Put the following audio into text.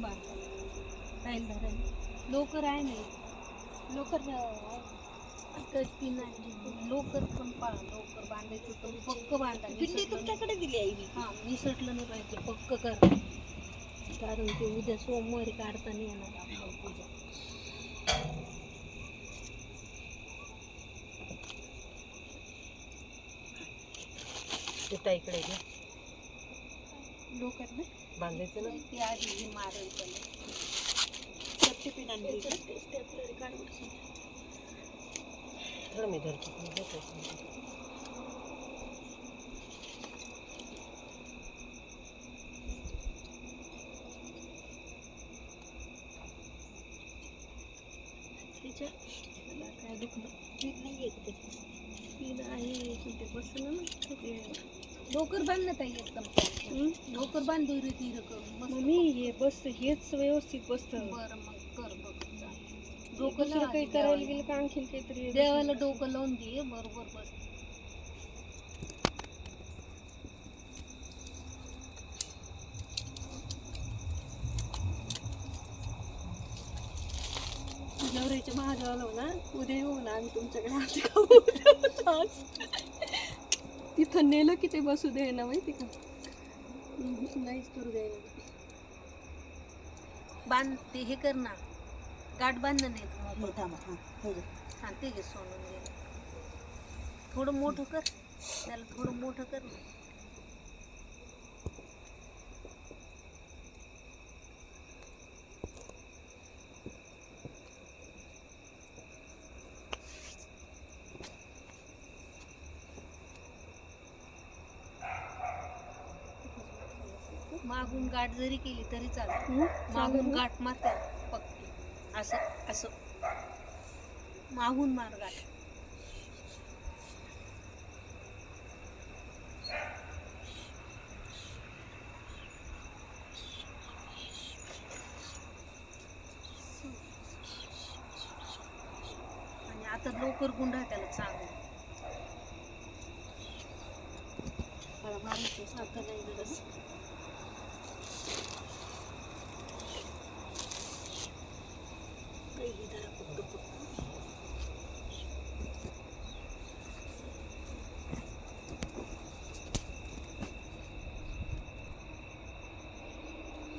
धरून बांधा राहील धरायला. लोकर आहे नाही, लोकर कधी नाही, लोकर पण लोकर बांधायचं तर पक्क बांधा. पिंडी तुमच्याकडे दिली आई मी. हां, निसटलं नाही पाहिजे, पक्क करा. कारण ते उद्या सोमवारी काढता नाही येणार आपल्याला पूजा. ते ताईकडे घे. लोकर ना बांधायचं ना. ते आधी मारेल त्याला. सत्य पिन आणली. थोडं मी धरतो मी देतो. काय दुखणं पीठ नाही आहे ते, पीठ आहे पण ते बसलं ना ते. लोकर बांध ना ताई एकदम. लोकर बांध धीरे धीरे करून. मम्मी हे बस हेच व्यवस्थित बसतं. बरं मग कर बघ. डोकं काही करायला गेलं का आणखीन काहीतरी देवाला डोकं लावून दे, बरोबर बस. नवऱ्याच्या महादेवाला ना उद्या येऊ ना आम्ही तुमच्याकडे आज तिथं नेलं की ते बसू दे ना, माहिती का. नाहीच करू द्यायला. बांध ते हे कर ना, गाठ बांध नाही तर हां ते घे सोडून दे. थोडं मोठं कर त्याला, थोडं मोठं कर ना. मागून गाठ जरी केली तरी चालते. मागून गाठ मारते पक्की, असं असं मागून मार गाठ. आणि आता लवकर गुंडा त्याला चांगलं. मला मारायचं साखर नाही गरज.